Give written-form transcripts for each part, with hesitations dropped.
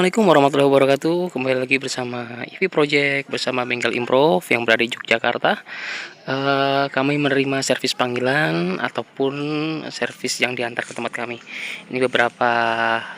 Assalamualaikum warahmatullahi wabarakatuh. Kembali lagi bersama IVI Project bersama Bengkel Improv yang berada di Yogyakarta. Kami menerima servis panggilan ataupun servis yang diantar ke tempat kami. Ini beberapa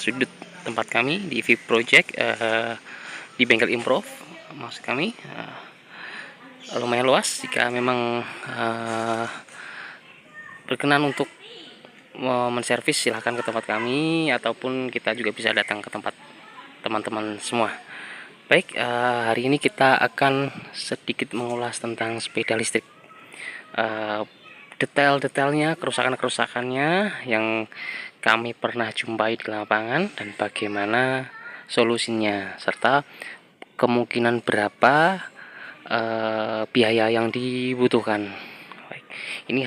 sudut tempat kami di IVI Project, di Bengkel Improv. Maksud kami lumayan luas. Jika memang berkenan untuk menservis, silahkan ke tempat kami, ataupun kita juga bisa datang ke tempat teman-teman semua. Baik, hari ini kita akan sedikit mengulas tentang sepeda listrik. Detail-detailnya, kerusakan-kerusakannya yang kami pernah jumpai di lapangan dan bagaimana solusinya, serta kemungkinan berapa biaya yang dibutuhkan. Baik, ini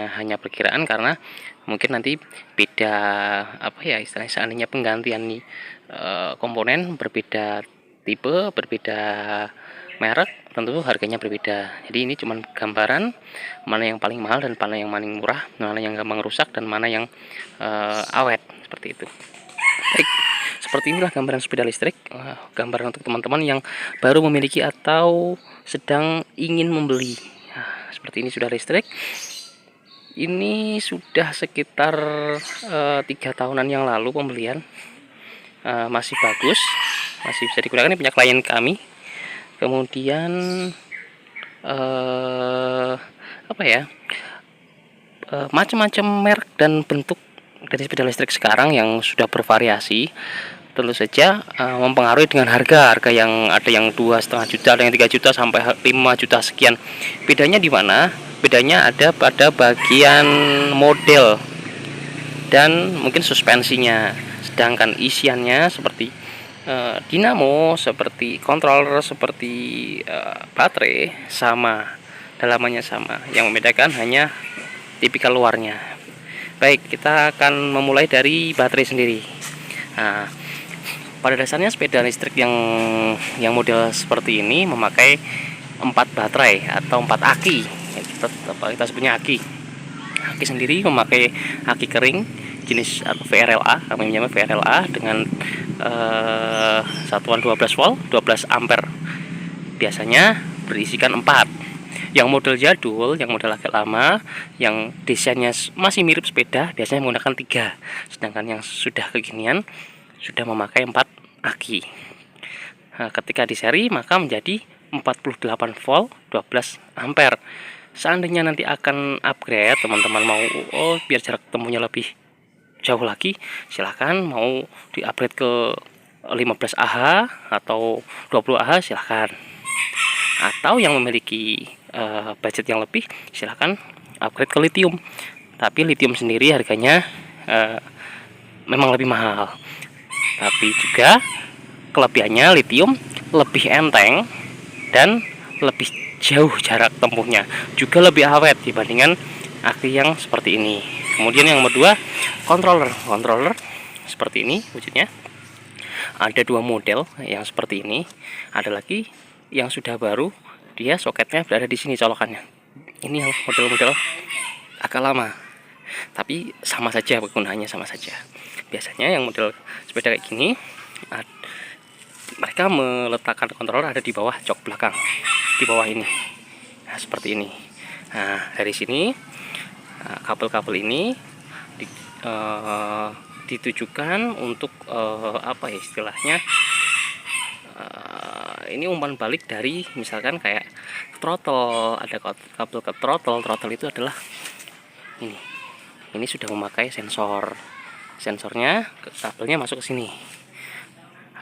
hanya perkiraan karena mungkin nanti beda istilahnya, seandainya penggantian nih komponen berbeda tipe, berbeda merek, tentu harganya berbeda. Jadi ini cuma gambaran mana yang paling mahal dan mana yang paling murah, mana yang gampang rusak dan mana yang awet, seperti itu. Baik, seperti inilah gambaran sepeda listrik. Gambaran untuk teman-teman yang baru memiliki atau sedang ingin membeli. Seperti ini sudah listrik. Ini sudah sekitar 3 tahunan yang lalu pembelian. Masih bagus, masih bisa digunakan. Ini punya klien kami. Kemudian macam-macam merek dan bentuk dari sepeda listrik sekarang yang sudah bervariasi, tentu saja mempengaruhi dengan harga yang ada yang 2,5 juta, ada yang 3 juta sampai 5 juta sekian. Bedanya di mana? Bedanya ada pada bagian model dan mungkin suspensinya. Sedangkan isiannya seperti dinamo, seperti controller, seperti baterai sama, dalamannya sama. Yang membedakan hanya tipikal luarnya. Baik, kita akan memulai dari baterai sendiri. Nah, pada dasarnya sepeda listrik yang model seperti ini memakai 4 baterai atau 4 aki. Kita sebutnya aki. Aki sendiri memakai aki kering jenis atau VRLA, kami menyebutnya VRLA dengan satuan 12 volt, 12 ampere. Biasanya berisikan 4. Yang model jadul, yang model agak lama, yang desainnya masih mirip sepeda, biasanya menggunakan 3. Sedangkan yang sudah kekinian sudah memakai 4 aki. Nah, ketika di seri maka menjadi 48 volt, 12 ampere. Seandainya nanti akan upgrade, teman-teman mau biar jarak temunya lebih jauh lagi, silahkan. Mau di upgrade ke 15 Ah atau 20 Ah, silahkan. Atau yang memiliki budget yang lebih, silahkan upgrade ke lithium. Tapi lithium sendiri harganya memang lebih mahal. Tapi juga kelebihannya, lithium lebih enteng dan lebih jauh jarak tempuhnya, juga lebih awet dibandingkan aki yang seperti ini. Kemudian yang kedua, controller seperti ini wujudnya. Ada 2 model yang seperti ini. Ada lagi yang sudah baru, dia soketnya berada di sini colokannya. Ini yang model-model agak lama, tapi sama saja penggunaannya, sama saja. Biasanya yang model sepeda kayak gini, mereka meletakkan controller ada di bawah jok belakang, di bawah ini. Nah, seperti ini. Nah, dari sini kabel-kabel ini ditujukan untuk istilahnya, ini umpan balik dari misalkan kayak throttle. Ada kabel ke throttle itu adalah ini. Ini sudah memakai sensor. Sensornya, kabelnya masuk ke sini.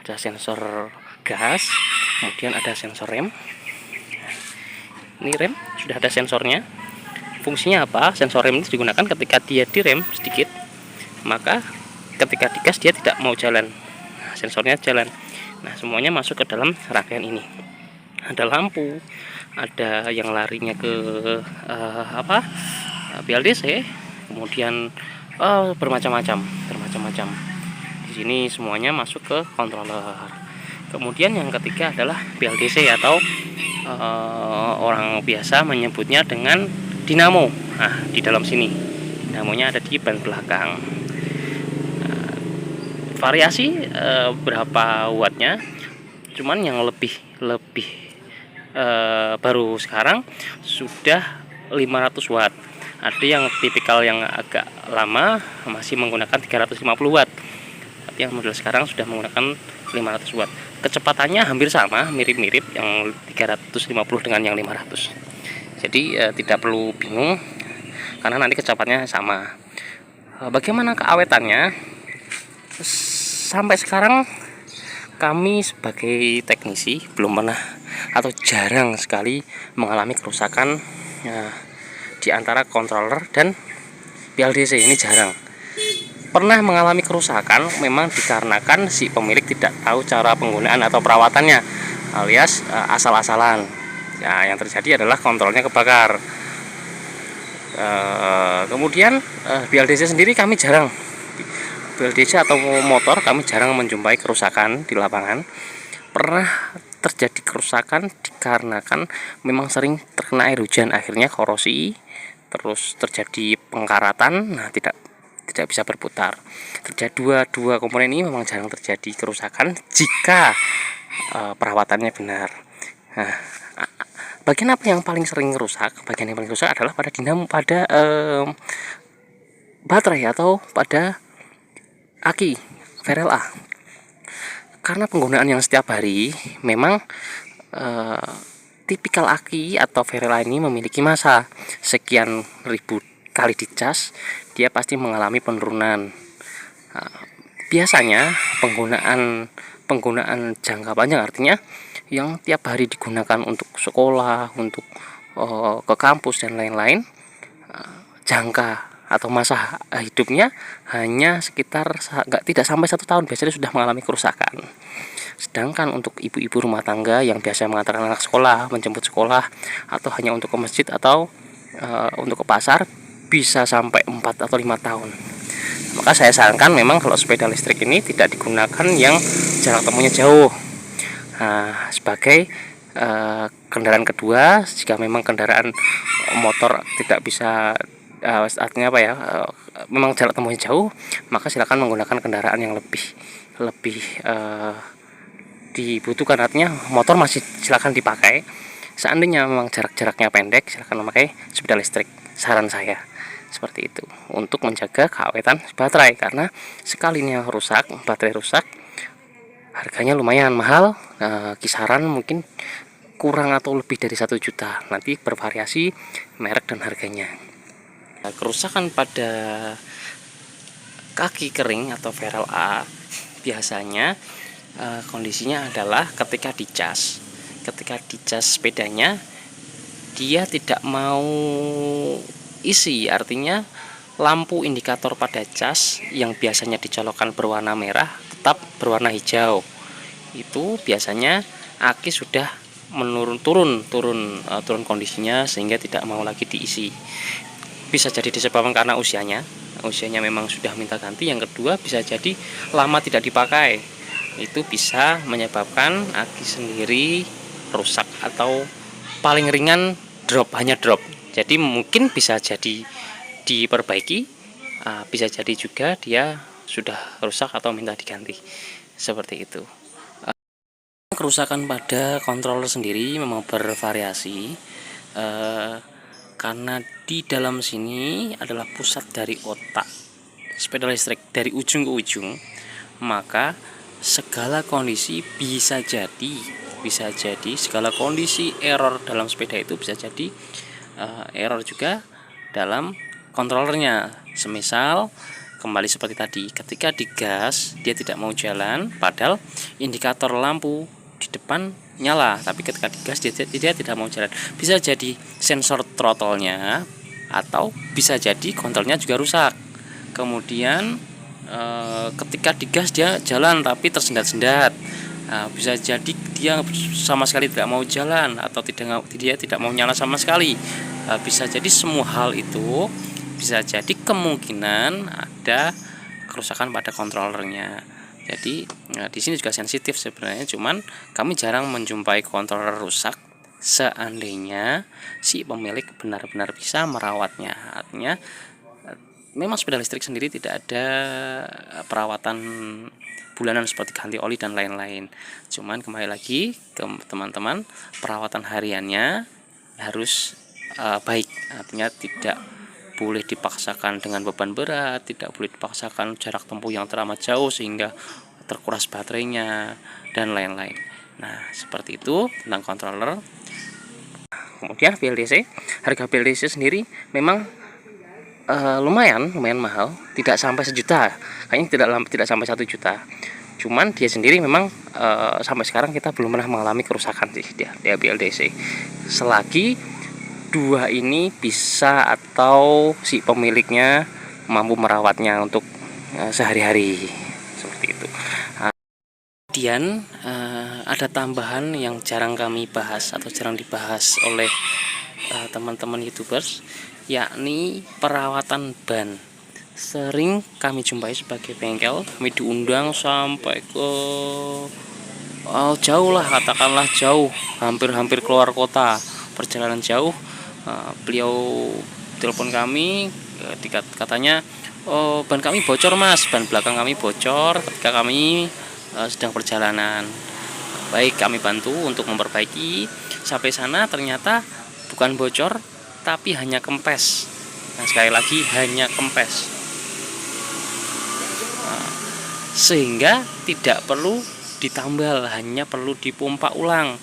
Ada sensor gas, kemudian ada sensor rem. Ini rem sudah ada sensornya. Fungsinya apa? Sensor rem ini digunakan ketika dia direm sedikit, maka ketika digas dia tidak mau jalan. Sensornya jalan. Nah, semuanya masuk ke dalam rangkaian ini. Ada lampu, ada yang larinya ke BLDC, kemudian bermacam-macam. Di sini semuanya masuk ke controller. Kemudian yang ketiga adalah BLDC atau orang biasa menyebutnya dengan dinamo. Nah, di dalam sini dinamonya ada di ban belakang. bervariasi berapa wattnya, cuman yang lebih baru sekarang sudah 500 watt. Ada yang tipikal yang agak lama masih menggunakan 350 watt, tapi yang model sekarang sudah menggunakan 500 watt. Kecepatannya hampir sama, mirip-mirip yang 350 dengan yang 500. Jadi tidak perlu bingung karena nanti kecepatannya sama. Bagaimana keawetannya? Sampai sekarang kami sebagai teknisi belum pernah atau jarang sekali mengalami kerusakan di antara controller dan PLDC. Ini jarang. Pernah mengalami kerusakan memang dikarenakan si pemilik tidak tahu cara penggunaan atau perawatannya, alias asal-asalan. Ya, yang terjadi adalah kontrolnya kebakar. Kemudian PLDC sendiri kami jarang, PLDC atau motor kami jarang menjumpai kerusakan di lapangan. Pernah terjadi kerusakan dikarenakan memang sering terkena air hujan, akhirnya korosi, terus terjadi pengkaratan, nah tidak bisa berputar. Terjadi dua komponen ini memang jarang terjadi kerusakan jika perawatannya benar. Nah, bagian apa yang paling sering rusak? Bagian yang paling rusak adalah pada dinamo, pada baterai atau pada aki VRLA. Karena penggunaan yang setiap hari, memang tipikal aki atau VRLA ini memiliki masa sekian ribu kali dicas, dia pasti mengalami penurunan. Biasanya penggunaan jangka panjang, artinya yang tiap hari digunakan untuk sekolah, untuk ke kampus dan lain-lain, jangka atau masa hidupnya hanya sekitar tidak sampai 1 tahun, biasanya sudah mengalami kerusakan. Sedangkan untuk ibu-ibu rumah tangga yang biasa mengantarkan anak sekolah, menjemput sekolah, atau hanya untuk ke masjid atau untuk ke pasar, bisa sampai 4 atau 5 tahun. Maka saya sarankan memang kalau sepeda listrik ini tidak digunakan yang jarak temunya jauh. Sebagai kendaraan kedua, jika memang kendaraan motor tidak bisa, artinya apa ya, memang jarak tempuhnya jauh, maka silakan menggunakan kendaraan yang lebih dibutuhkan, artinya motor masih silakan dipakai. Seandainya memang jaraknya pendek, silakan memakai sepeda listrik, saran saya seperti itu, untuk menjaga keawetan baterai. Karena sekalinya rusak, baterai rusak, harganya lumayan mahal, kisaran mungkin kurang atau lebih dari 1 juta, nanti bervariasi merek dan harganya. Kerusakan pada kaki kering atau VRLA biasanya kondisinya adalah ketika dicas sepedanya dia tidak mau isi, artinya lampu indikator pada cas yang biasanya dicolokkan berwarna merah tetap berwarna hijau. Itu biasanya aki sudah turun kondisinya sehingga tidak mau lagi diisi. Bisa jadi disebabkan karena usianya memang sudah minta ganti. Yang kedua, bisa jadi lama tidak dipakai, itu bisa menyebabkan aki sendiri rusak atau paling ringan hanya drop. Jadi mungkin bisa jadi diperbaiki, bisa jadi juga dia sudah rusak atau minta diganti, seperti itu. Kerusakan pada controller sendiri memang bervariasi, karena di dalam sini adalah pusat dari otak sepeda listrik dari ujung ke ujung, maka segala kondisi bisa jadi segala kondisi error dalam sepeda itu bisa jadi error juga dalam kontrolernya. Semisal kembali seperti tadi, ketika digas dia tidak mau jalan, padahal indikator lampu di depan nyala, tapi ketika digas dia tidak mau jalan. Bisa jadi sensor throttle-nya, atau bisa jadi kontrolnya juga rusak. Kemudian ketika digas dia jalan tapi tersendat-sendat. Bisa jadi dia sama sekali tidak mau jalan, atau dia tidak mau nyala sama sekali. Bisa jadi semua hal itu, bisa jadi kemungkinan ada kerusakan pada kontrolernya. Jadi di sini juga sensitif sebenarnya, cuman kami jarang menjumpai controller rusak seandainya si pemilik benar-benar bisa merawatnya. Artinya memang sepeda listrik sendiri tidak ada perawatan bulanan seperti ganti oli dan lain-lain. Cuman kembali lagi ke teman-teman, perawatan hariannya harus baik, artinya tidak boleh dipaksakan dengan beban berat, tidak boleh dipaksakan jarak tempuh yang teramat jauh sehingga terkuras baterainya dan lain-lain. Nah, seperti itu tentang controller. Kemudian BLDC, harga BLDC sendiri memang lumayan mahal, tidak sampai sejuta, kayaknya tidak sampai 1 juta. Cuman dia sendiri memang sampai sekarang kita belum pernah mengalami kerusakan sih dia BLDC. Selagi dua ini bisa atau si pemiliknya mampu merawatnya untuk sehari-hari seperti itu. Kemudian ada tambahan yang jarang kami bahas atau jarang dibahas oleh teman-teman YouTubers, yakni perawatan ban. Sering kami jumpai sebagai bengkel, kami diundang sampai ke jauh lah, katakanlah jauh, hampir keluar kota, perjalanan jauh. Beliau telepon kami, katanya, oh, ban kami bocor mas, ban belakang kami bocor ketika kami sedang perjalanan. Baik, kami bantu untuk memperbaiki. Sampai sana ternyata bukan bocor, tapi hanya kempes. Nah, sekali lagi hanya kempes, sehingga tidak perlu ditambal, hanya perlu dipompa ulang.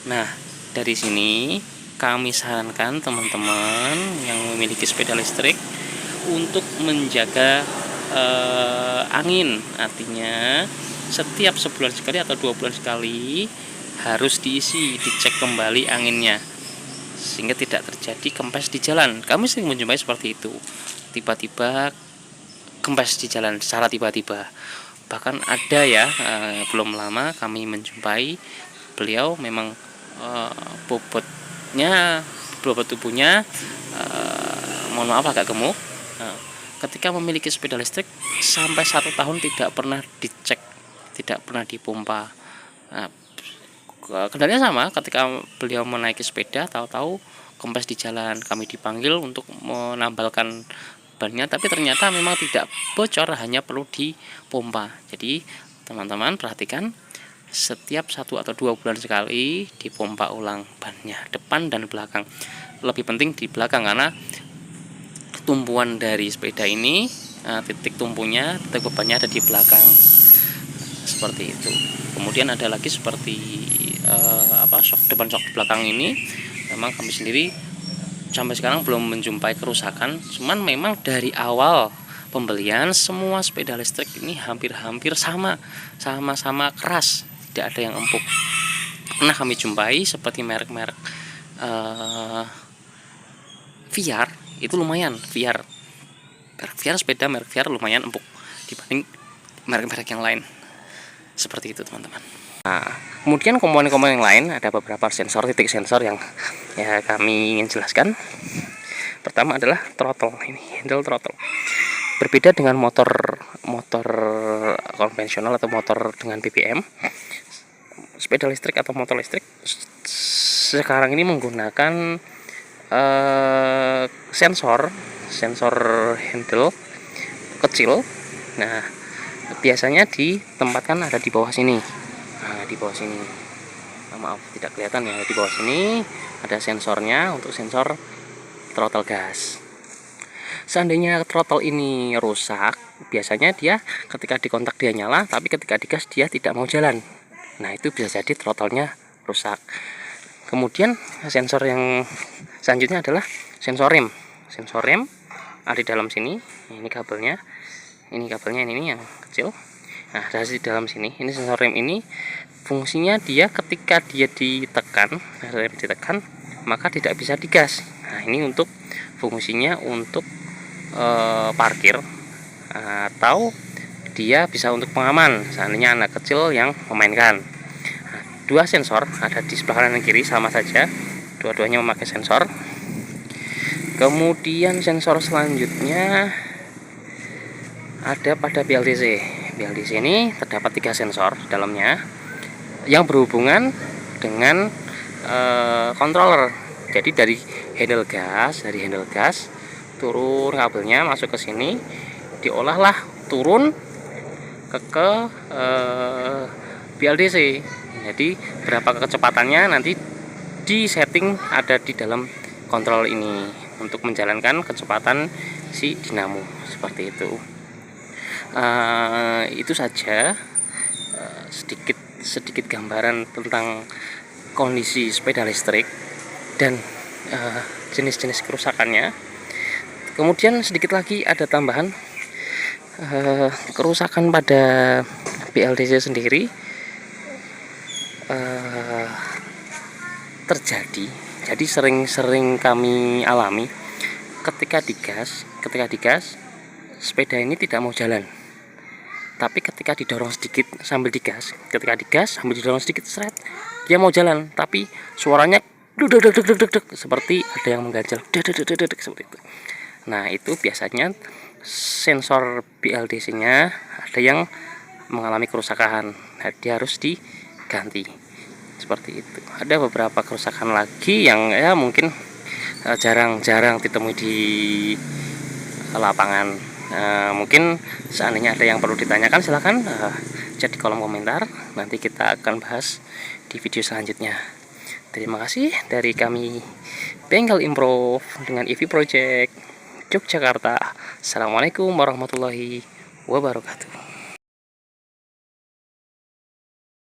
Nah, dari sini kami sarankan teman-teman yang memiliki sepeda listrik untuk menjaga angin, artinya setiap sebulan sekali atau 2 bulan sekali harus dicek kembali anginnya, sehingga tidak terjadi kempes di jalan. Kami sering menjumpai seperti itu, tiba-tiba kempes di jalan secara tiba-tiba. Bahkan ada ya, belum lama kami menjumpai beliau memang bobot tubuhnya mohon maaf agak gemuk. Ketika memiliki sepeda listrik sampai 1 tahun tidak pernah dicek, tidak pernah dipompa. Kendalanya sama, ketika beliau menaiki sepeda tahu-tahu kempes di jalan, kami dipanggil untuk menambalkan bannya, tapi ternyata memang tidak bocor, hanya perlu dipompa. Jadi teman-teman perhatikan, setiap 1 atau 2 bulan sekali dipompa ulang bannya, depan dan belakang. Lebih penting di belakang karena tumpuan dari sepeda ini, titik tumpunya, titik bebannya ada di belakang, seperti itu. Kemudian ada lagi seperti sok depan, sok belakang ini memang kami sendiri sampai sekarang belum menjumpai kerusakan. Cuman memang dari awal pembelian semua sepeda listrik ini hampir sama keras, tidak ada yang empuk. Pernah kami jumpai seperti merek-merek VR itu lumayan, sepeda merek VR lumayan empuk dibanding merek-merek yang lain, seperti itu teman-teman. Nah, kemudian komponen-komponen yang lain, ada beberapa titik sensor yang ya kami ingin jelaskan. Pertama adalah throttle, ini handle throttle. Berbeda dengan motor konvensional atau motor dengan BBM, sepeda listrik atau motor listrik sekarang ini menggunakan sensor handle kecil. Nah, biasanya ditempatkan ada di bawah sini. Di bawah sini, maaf tidak kelihatan ya, di bawah sini ada sensornya untuk sensor throttle gas. Seandainya throttle ini rusak, biasanya dia ketika dikontak dia nyala, tapi ketika digas dia tidak mau jalan. Nah, itu bisa jadi throttle-nya rusak. Kemudian sensor yang selanjutnya adalah sensor rem. Sensor rem ada di dalam sini. Ini kabelnya ini yang kecil. Nah, dari dalam sini, ini sensor rem ini fungsinya dia ketika dia ditekan, maka tidak bisa digas. Nah, ini untuk fungsinya untuk parkir, atau dia bisa untuk pengaman seandainya anak kecil yang memainkan. Nah, 2 sensor ada di sebelah kanan dan kiri, sama saja, dua-duanya memakai sensor. Kemudian sensor selanjutnya ada pada BLDC. BLDC ini terdapat 3 sensor di dalamnya yang berhubungan dengan controller. Jadi dari handle gas turun kabelnya masuk ke sini, diolahlah turun ke BLDC. Jadi berapa kecepatannya nanti di setting ada di dalam kontrol ini untuk menjalankan kecepatan si dinamo seperti itu. Itu saja sedikit gambaran tentang kondisi sepeda listrik dan jenis-jenis kerusakannya. Kemudian sedikit lagi ada tambahan kerusakan pada BLDC sendiri terjadi. Jadi sering kami alami ketika digas sepeda ini tidak mau jalan. Tapi ketika didorong sedikit sambil digas, sambil didorong sedikit seret, dia mau jalan, tapi suaranya seperti ada yang mengganjal seperti itu. Nah, itu biasanya sensor BLDC-nya ada yang mengalami kerusakan. Nah, dia harus diganti. Seperti itu. Ada beberapa kerusakan lagi yang ya mungkin jarang-jarang ditemui di lapangan. Mungkin seandainya ada yang perlu ditanyakan silahkan chat di kolom komentar, nanti kita akan bahas di video selanjutnya. Terima kasih dari kami Bengkel Improve dengan EV Project Yogyakarta. Assalamualaikum warahmatullahi wabarakatuh.